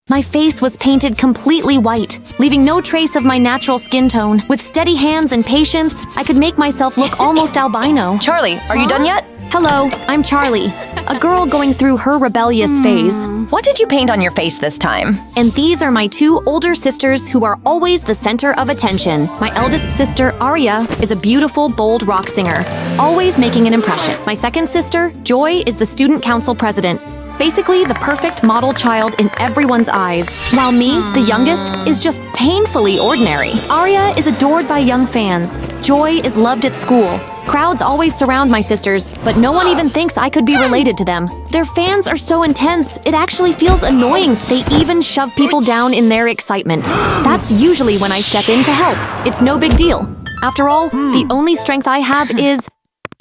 My face was painted completely white, leaving no trace of my natural skin tone. With steady hands and patience, I could make myself look almost albino. Charlie, are you done yet? Hello, I'm Charlie, a girl going through her rebellious phase. What did you paint on your face this time? And these are my two older sisters who are always the center of attention. My eldest sister, Aria, is a beautiful, bold rock singer, always making an impression. My second sister, Joy, is the student council president. Basically, the perfect model child in everyone's eyes, while me, the youngest, is just painfully ordinary. Aria is adored by young fans. Joy is loved at school. Crowds always surround my sisters, but no one even thinks I could be related to them. Their fans are so intense, it actually feels annoying. They even shove people down in their excitement. That's usually when I step in to help. It's no big deal. After all, the only strength I have is,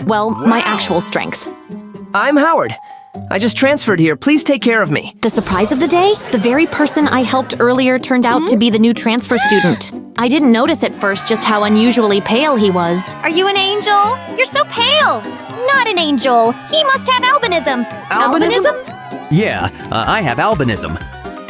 well, my actual strength. I'm Howard. I just transferred here. Please take care of me. The surprise of the day? The very person I helped earlier turned out to be the new transfer student. I didn't notice at first just how unusually pale he was. Are you an angel? You're so pale! Not an angel. He must have albinism. Albinism? Yeah, I have albinism.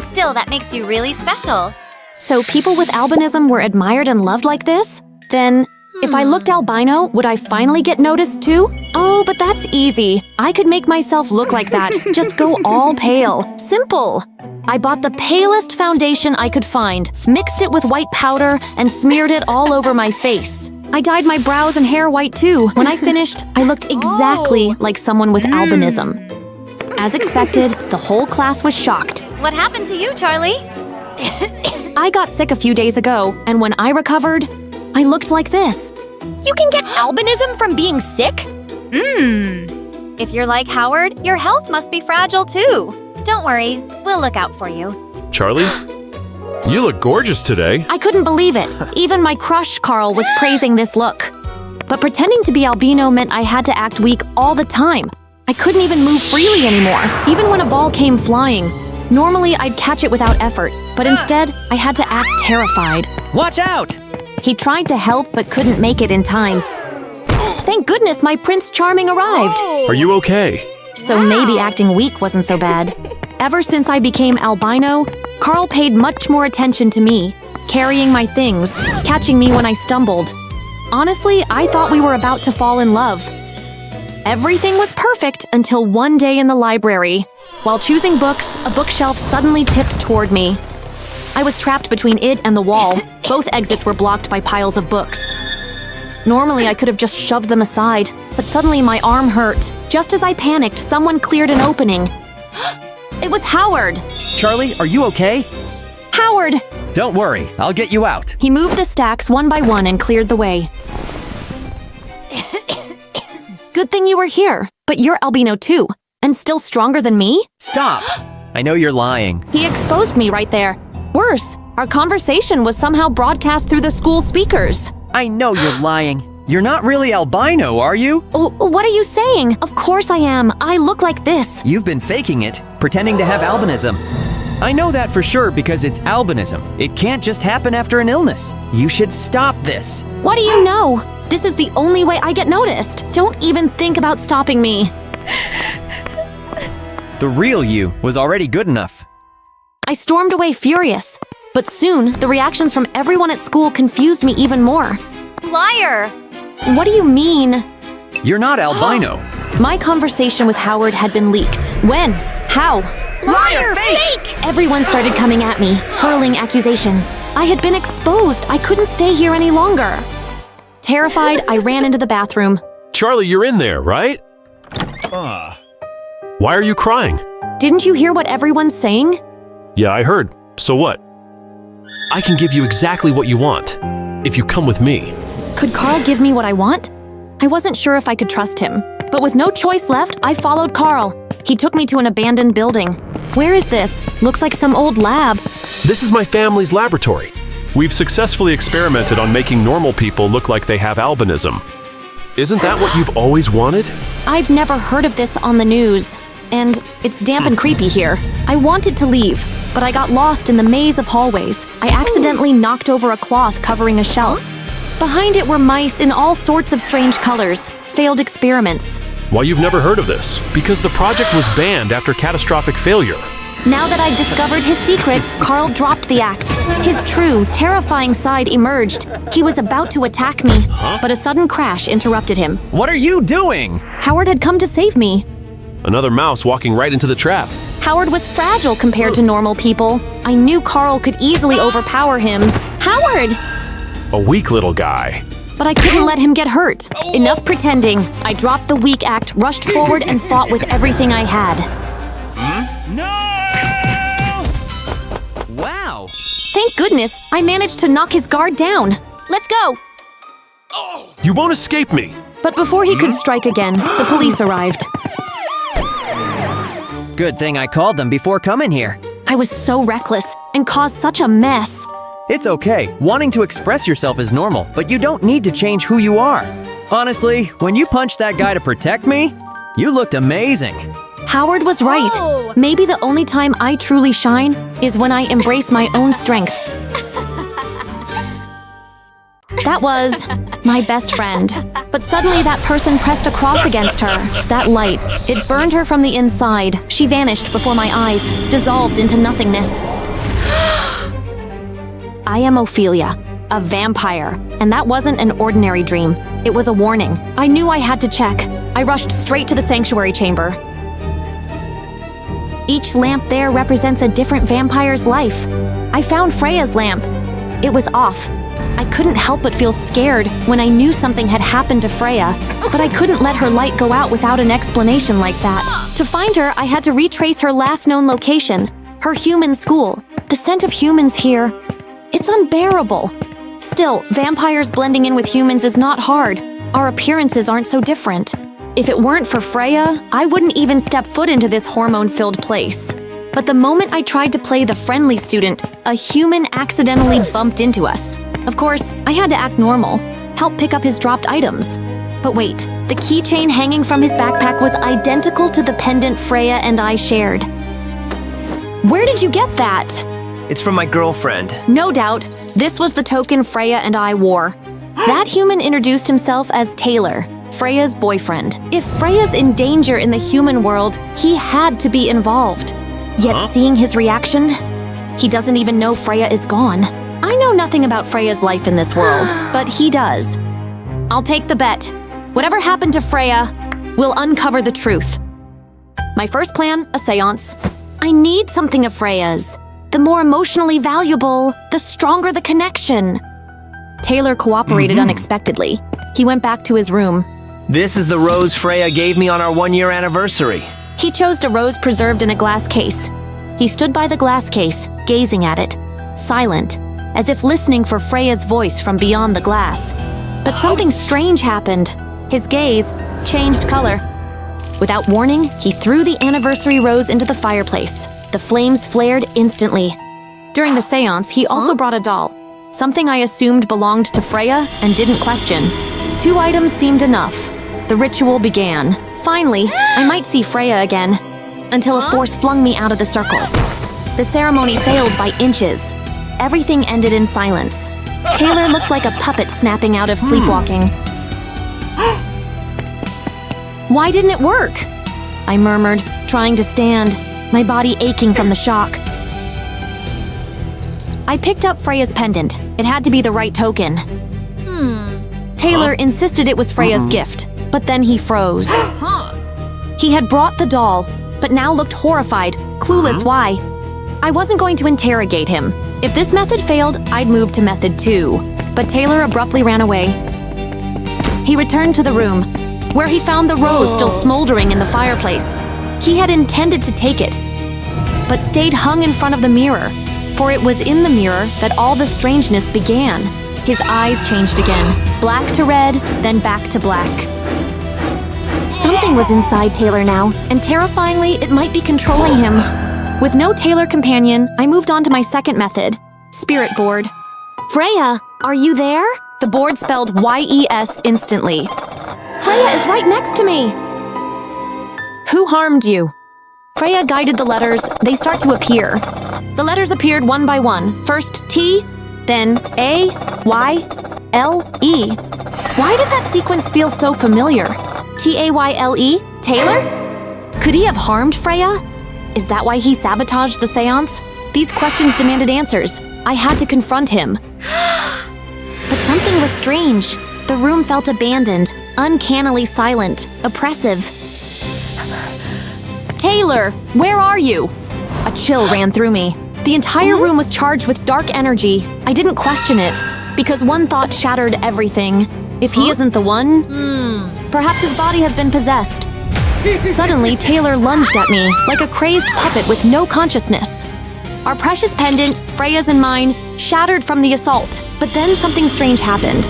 Still, that makes you really special. So people with albinism were admired and loved like this? Then, if I looked albino, would I finally get noticed too? Oh, but that's easy. I could make myself look like that. Just go all pale. Simple. I bought the palest foundation I could find, mixed it with white powder, and smeared it all over my face. I dyed my brows and hair white too. When I finished, I looked exactly like someone with albinism. As expected, the whole class was shocked. What happened to you, Charlie? I got sick a few days ago, and when I recovered, I looked like this. You can get albinism from being sick? If you're like Howard, your health must be fragile too. Don't worry, we'll look out for you. Charlie, you look gorgeous today. I couldn't believe it. Even my crush, Carl, was praising this look. But pretending to be albino meant I had to act weak all the time. I couldn't even move freely anymore, even when a ball came flying. Normally, I'd catch it without effort, but instead, I had to act terrified. Watch out! He tried to help but couldn't make it in time. Thank goodness my Prince Charming arrived. Are you okay? So maybe acting weak wasn't so bad. Ever since I became albino, Carl paid much more attention to me, carrying my things, catching me when I stumbled. Honestly, I thought we were about to fall in love. Everything was perfect until one day in the library. While choosing books, a bookshelf suddenly tipped toward me. I was trapped between it and the wall. Both exits were blocked by piles of books. Normally, I could have just shoved them aside, but suddenly my arm hurt. Just as I panicked, someone cleared an opening. It was Howard! Charlie, are you okay? Howard! Don't worry, I'll get you out. He moved the stacks one by one and cleared the way. Good thing you were here, but you're albino too, and still stronger than me? Stop! I know you're lying. He exposed me right there. Worse, our conversation was somehow broadcast through the school speakers. I know you're lying. You're not really albino, are you? What are you saying? Of course I am. I look like this. You've been faking it, pretending to have albinism. I know that for sure because it's albinism. It can't just happen after an illness. You should stop this. What do you know? This is the only way I get noticed. Don't even think about stopping me. The real you was already good enough. I stormed away furious. But soon, the reactions from everyone at school confused me even more. Liar! What do you mean? You're not albino. My conversation with Howard had been leaked. When? How? Liar! Fake! Everyone started coming at me, hurling accusations. I had been exposed. I couldn't stay here any longer. Terrified, I ran into the bathroom. Charlie, you're in there, right? Why are you crying? Didn't you hear what everyone's saying? Yeah, I heard. So what? I can give you exactly what you want, if you come with me. Could Carl give me what I want? I wasn't sure if I could trust him. But with no choice left, I followed Carl. He took me to an abandoned building. Where is this? Looks like some old lab. This is my family's laboratory. We've successfully experimented on making normal people look like they have albinism. Isn't that what you've always wanted? I've never heard of this on the news. And it's damp and creepy here. I wanted to leave, but I got lost in the maze of hallways. I accidentally knocked over a cloth covering a shelf. Behind it were mice in all sorts of strange colors. Failed experiments. Why, you've never heard of this? Because the project was banned after catastrophic failure. Now that I'd discovered his secret, Carl dropped the act. His true, terrifying side emerged. He was about to attack me, but a sudden crash interrupted him. What are you doing? Howard had come to save me. Another mouse walking right into the trap. Howard was fragile compared to normal people. I knew Carl could easily overpower him. Howard! A weak little guy. But I couldn't let him get hurt. Enough pretending. I dropped the weak act, rushed forward, and fought with everything I had. No! Wow! Thank goodness, I managed to knock his guard down. Let's go! You won't escape me. But before he could strike again, the police arrived. Good thing I called them before coming here. I was so reckless and caused such a mess. It's okay. Wanting to express yourself is normal, but you don't need to change who you are. Honestly, when you punched that guy to protect me, you looked amazing. Howard was right. Oh. Maybe the only time I truly shine is when I embrace my own strength. That was my best friend. But suddenly that person pressed a cross against her. That light, it burned her from the inside. She vanished before my eyes, dissolved into nothingness. I am Ophelia, a vampire, and that wasn't an ordinary dream. It was a warning. I knew I had to check. I rushed straight to the sanctuary chamber. Each lamp there represents a different vampire's life. I found Freya's lamp. It was off. I couldn't help but feel scared when I knew something had happened to Freya, but I couldn't let her light go out without an explanation like that. To find her, I had to retrace her last known location, her human school. The scent of humans here, it's unbearable. Still, vampires blending in with humans is not hard. Our appearances aren't so different. If it weren't for Freya, I wouldn't even step foot into this hormone-filled place. But the moment I tried to play the friendly student, a human accidentally bumped into us. Of course, I had to act normal, help pick up his dropped items. But wait, the keychain hanging from his backpack was identical to the pendant Freya and I shared. Where did you get that? It's from my girlfriend. No doubt, this was the token Freya and I wore. That human introduced himself as Taylor, Freya's boyfriend. If Freya's in danger in the human world, he had to be involved. Yet seeing his reaction, he doesn't even know Freya is gone. I know nothing about Freya's life in this world, but he does. I'll take the bet. Whatever happened to Freya, we'll uncover the truth. My first plan, a seance. I need something of Freya's. The more emotionally valuable, the stronger the connection. Taylor cooperated unexpectedly. He went back to his room. This is the rose Freya gave me on our 1-year anniversary. He chose a rose preserved in a glass case. He stood by the glass case, gazing at it, silent, as if listening for Freya's voice from beyond the glass. But something strange happened. His gaze changed color. Without warning, he threw the anniversary rose into the fireplace. The flames flared instantly. During the seance, he also brought a doll, something I assumed belonged to Freya and didn't question. 2 items seemed enough. The ritual began. Finally, I might see Freya again, until a force flung me out of the circle. The ceremony failed by inches. Everything ended in silence. Taylor looked like a puppet snapping out of sleepwalking. Why didn't it work? I murmured, trying to stand, my body aching from the shock. I picked up Freya's pendant. It had to be the right token. Taylor insisted it was Freya's gift, but then he froze. He had brought the doll, but now looked horrified, clueless why. I wasn't going to interrogate him. If this method failed, I'd move to method 2. But Taylor abruptly ran away. He returned to the room, where he found the rose still smoldering in the fireplace. He had intended to take it, but stayed hung in front of the mirror, for it was in the mirror that all the strangeness began. His eyes changed again, black to red, then back to black. Something was inside Taylor now, and terrifyingly, it might be controlling him. With no Taylor companion, I moved on to my second method, spirit board. Freya, are you there? The board spelled Y-E-S instantly. Freya is right next to me. Who harmed you? Freya guided the letters. They start to appear. The letters appeared one by one. First T, then A, Y, L, E. Why did that sequence feel so familiar? T-A-Y-L-E? Taylor? Could he have harmed Freya? Is that why he sabotaged the seance? These questions demanded answers. I had to confront him. But something was strange. The room felt abandoned, uncannily silent, oppressive. Taylor, where are you? A chill ran through me. The entire room was charged with dark energy. I didn't question it, because one thought shattered everything. If he isn't the one, perhaps his body has been possessed. Suddenly, Taylor lunged at me like a crazed puppet with no consciousness. Our precious pendant, Freya's and mine, shattered from the assault. But then something strange happened.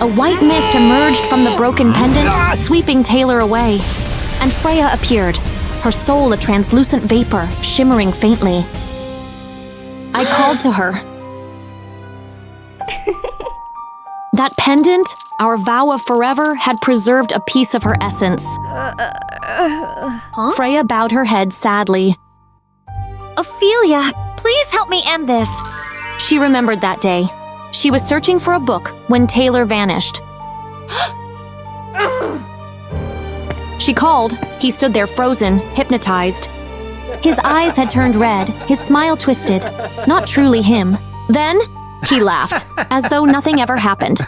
A white mist emerged from the broken pendant, sweeping Taylor away. And Freya appeared, her soul a translucent vapor, shimmering faintly. I called to her. That pendant, our vow of forever, had preserved a piece of her essence. Freya bowed her head sadly. Ophelia, please help me end this. She remembered that day. She was searching for a book when Taylor vanished. She called. He stood there frozen, hypnotized. His eyes had turned red, his smile twisted. Not truly him. Then, he laughed, as though nothing ever happened.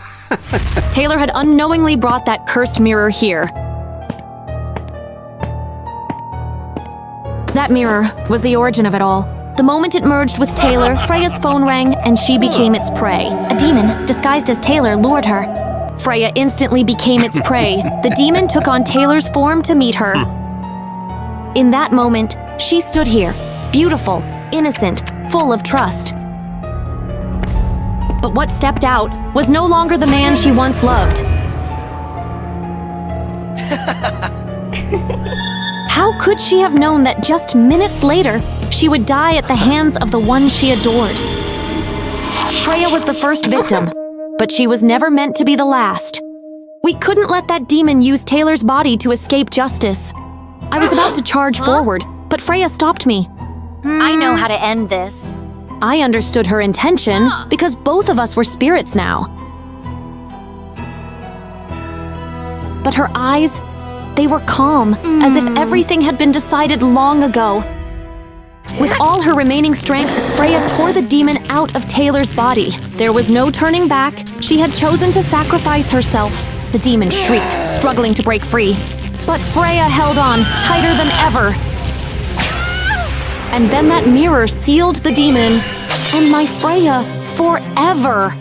Taylor had unknowingly brought that cursed mirror here. That mirror was the origin of it all. The moment it merged with Taylor, Freya's phone rang and she became its prey. A demon, disguised as Taylor, lured her. Freya instantly became its prey. The demon took on Taylor's form to meet her. In that moment, she stood here, beautiful, innocent, full of trust. But what stepped out was no longer the man she once loved. How could she have known that just minutes later, she would die at the hands of the one she adored? Freya was the first victim, but she was never meant to be the last. We couldn't let that demon use Taylor's body to escape justice. I was about to charge forward, but Freya stopped me. I know how to end this. I understood her intention because both of us were spirits now. But her eyes, they were calm, as if everything had been decided long ago. With all her remaining strength, Freya tore the demon out of Taylor's body. There was no turning back. She had chosen to sacrifice herself. The demon shrieked, struggling to break free. But Freya held on, tighter than ever. And then that mirror sealed the demon, and my Freya forever.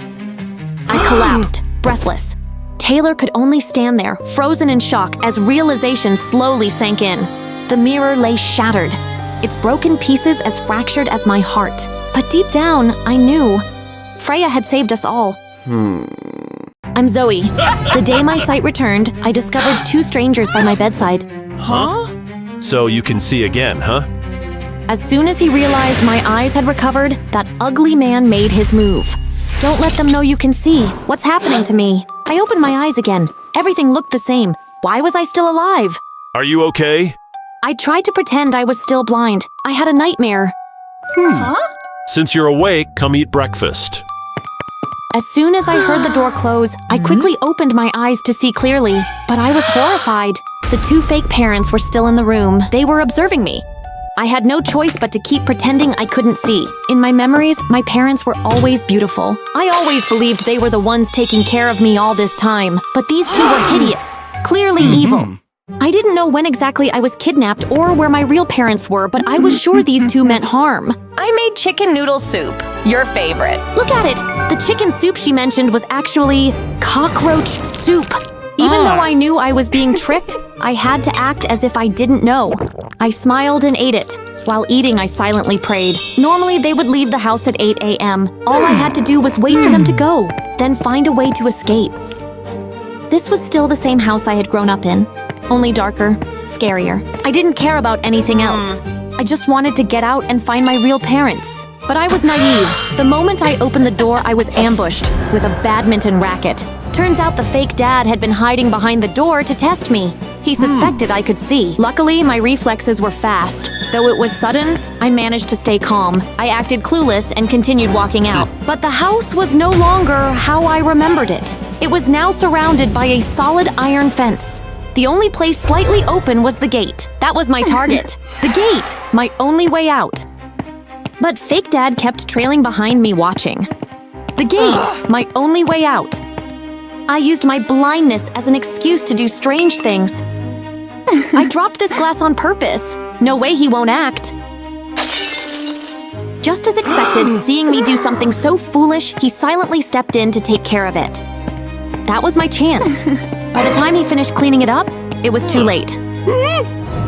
I collapsed, breathless. Taylor could only stand there, frozen in shock, as realization slowly sank in. The mirror lay shattered, its broken pieces as fractured as my heart. But deep down, I knew. Freya had saved us all. I'm Zoe. The day my sight returned, I discovered two strangers by my bedside. Huh? So you can see again, huh? As soon as he realized my eyes had recovered, that ugly man made his move. Don't let them know you can see. What's happening to me? I opened my eyes again. Everything looked the same. Why was I still alive? Are you okay? I tried to pretend I was still blind. I had a nightmare. Since you're awake, come eat breakfast. As soon as I heard the door close, I quickly opened my eyes to see clearly. But I was horrified. The two fake parents were still in the room. They were observing me. I had no choice but to keep pretending I couldn't see. In my memories, my parents were always beautiful. I always believed they were the ones taking care of me all this time. But these two were hideous, clearly evil. I didn't know when exactly I was kidnapped or where my real parents were, but I was sure these two meant harm. I made chicken noodle soup, your favorite. Look at it! The chicken soup she mentioned was actually cockroach soup. Even though I knew I was being tricked, I had to act as if I didn't know. I smiled and ate it. While eating, I silently prayed. Normally, they would leave the house at 8 a.m. All I had to do was wait for them to go, then find a way to escape. This was still the same house I had grown up in, only darker, scarier. I didn't care about anything else. I just wanted to get out and find my real parents. But I was naive. The moment I opened the door, I was ambushed with a badminton racket. Turns out the fake dad had been hiding behind the door to test me. He suspected I could see. Luckily, my reflexes were fast. Though it was sudden, I managed to stay calm. I acted clueless and continued walking out. But the house was no longer how I remembered it. It was now surrounded by a solid iron fence. The only place slightly open was the gate. That was my target. The gate, my only way out. But fake dad kept trailing behind me watching. The gate, my only way out. I used my blindness as an excuse to do strange things. I dropped this glass on purpose. No way he won't act. Just as expected, seeing me do something so foolish, he silently stepped in to take care of it. That was my chance. By the time he finished cleaning it up, it was too late.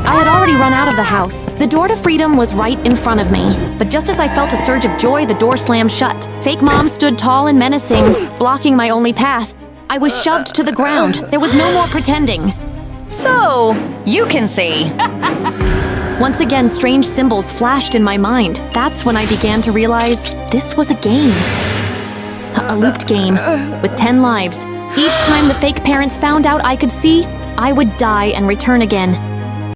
I had already run out of the house. The door to freedom was right in front of me. But just as I felt a surge of joy, the door slammed shut. Fake mom stood tall and menacing, blocking my only path. I was shoved to the ground. There was no more pretending. So, you can see. Once again, strange symbols flashed in my mind. That's when I began to realize this was a game. A looped game with 10 lives. Each time the fake parents found out I could see, I would die and return again.